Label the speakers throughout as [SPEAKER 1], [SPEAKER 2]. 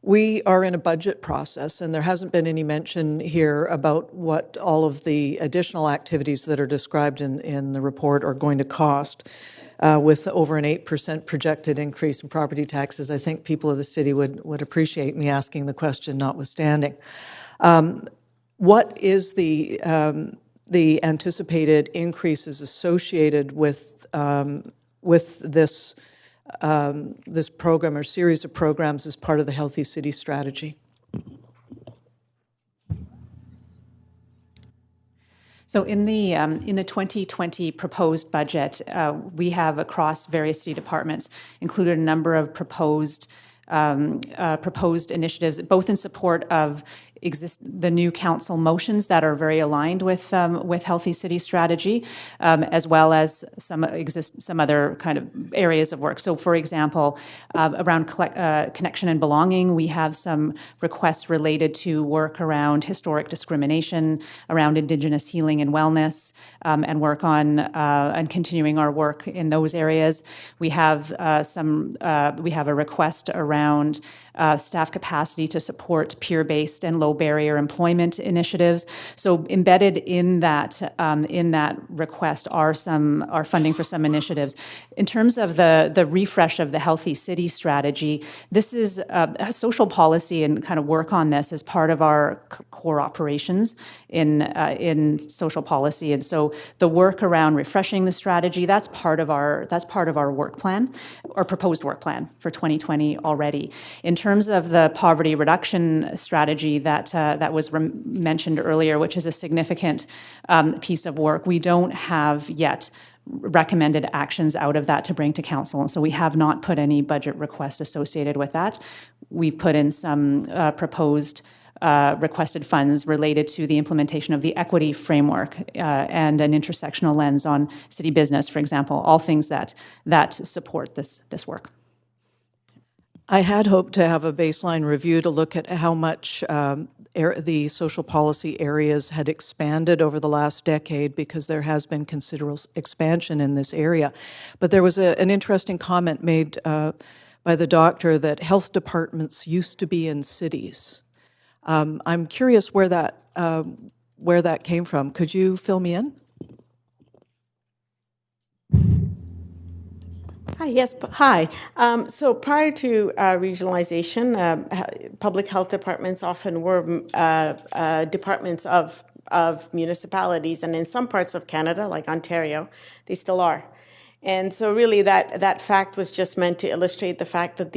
[SPEAKER 1] We are in a budget process, and there hasn't been any mention here about what all of the additional activities that are described in the report are going to cost. With over an 8% projected increase in property taxes, I think people of the city would appreciate me asking the question, notwithstanding. What is the anticipated increases associated with this this program or series of programs as part of the Healthy City Strategy?
[SPEAKER 2] So in the 2020 proposed budget, we have across various city departments included a number of proposed initiatives, both in support of the new council motions that are very aligned with Healthy City Strategy, as well as some other kind of areas of work. So, for example, around connection and belonging, we have some requests related to work around historic discrimination, around Indigenous healing and wellness, and work on and continuing our work in those areas. We have we have a request around staff capacity to support peer-based and low-barrier employment initiatives. So embedded in that request are funding for some initiatives. In terms of the refresh of the Healthy City Strategy, this is social policy and kind of work on this as part of our core operations in social policy. And so the work around refreshing the strategy, that's part of our work plan, or proposed work plan for 2020 already. In terms of the poverty reduction strategy that was mentioned earlier, which is a significant piece of work, we don't have yet recommended actions out of that to bring to council. And so we have not put any budget requests associated with that. We've put in some proposed requested funds related to the implementation of the equity framework and an intersectional lens on city business, for example, all things that support this work.
[SPEAKER 1] I had hoped to have a baseline review to look at how much the social policy areas had expanded over the last decade, because there has been considerable expansion in this area. But there was an interesting comment made by the doctor that health departments used to be in cities. I'm curious where that came from. Could you fill me in?
[SPEAKER 3] Hi, yes, hi. So prior to regionalization, public health departments often were departments of municipalities, and in some parts of Canada, like Ontario, they still are. And so really that fact was just meant to illustrate the fact that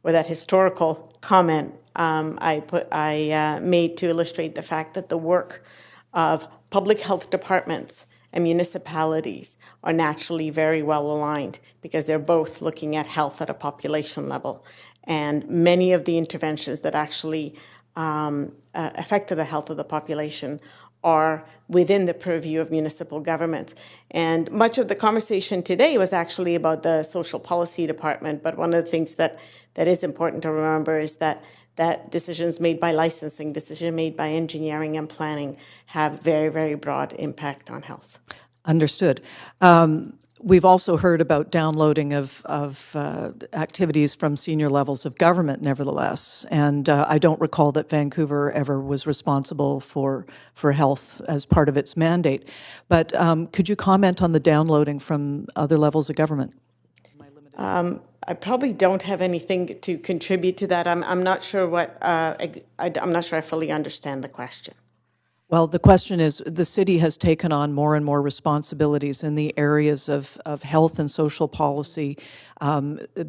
[SPEAKER 3] that historical comment I made to illustrate the fact that the work of public health departments and municipalities are naturally very well aligned, because they're both looking at health at a population level. And many of the interventions that actually affected the health of the population are within the purview of municipal government. And much of the conversation today was actually about the social policy department, but one of the things that is important to remember is that decisions made by licensing, decisions made by engineering and planning have very, very broad impact on health.
[SPEAKER 1] Understood. We've also heard about downloading of activities from senior levels of government, nevertheless, and I don't recall that Vancouver ever was responsible for health as part of its mandate. But could you comment on the downloading from other levels of government?
[SPEAKER 3] I probably don't have anything to contribute to that. I'm not sure I'm not sure I fully understand the question.
[SPEAKER 1] Well, the question is, the city has taken on more and more responsibilities in the areas of health and social policy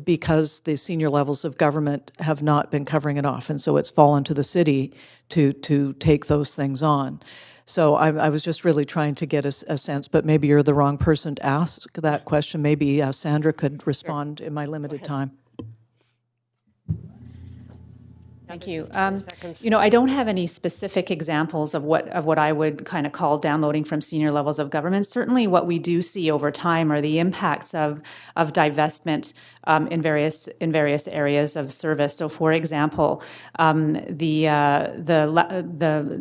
[SPEAKER 1] because the senior levels of government have not been covering it off, and so it's fallen to the city to take those things on. So I was just really trying to get a sense, but maybe you're the wrong person to ask that question. Maybe Sandra could respond in my limited time.
[SPEAKER 2] Thank you. I don't have any specific examples of what I would kind of call downloading from senior levels of government. Certainly, what we do see over time are the impacts of divestment in various areas of service. So, for example, the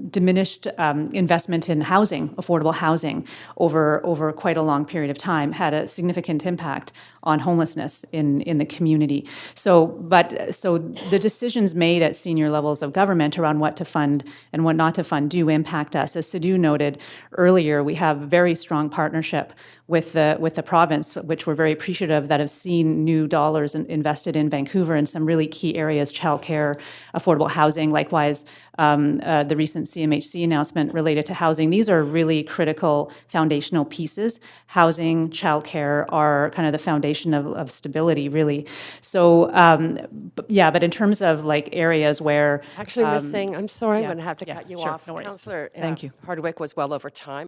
[SPEAKER 2] diminished investment in housing, affordable housing, over quite a long period of time, had a significant impact on homelessness in the community. So the decisions made at senior levels of government around what to fund and what not to fund do impact us. As Sadhu noted earlier, we have very strong partnership with the province, which we're very appreciative that have seen new dollars invested in Vancouver in some really key areas: childcare, affordable housing. Likewise, the recent CMHC announcement related to housing. These are really critical foundational pieces. Housing, childcare are kind of the foundation of stability, really. So, but in terms of like areas where
[SPEAKER 4] Actually, Ms. Singh, I'm sorry, I'm
[SPEAKER 2] yeah,
[SPEAKER 4] going to have to cut you
[SPEAKER 2] sure,
[SPEAKER 4] off.
[SPEAKER 2] no worries.
[SPEAKER 4] Councillor
[SPEAKER 1] Thank you.
[SPEAKER 4] Hardwick was well over time.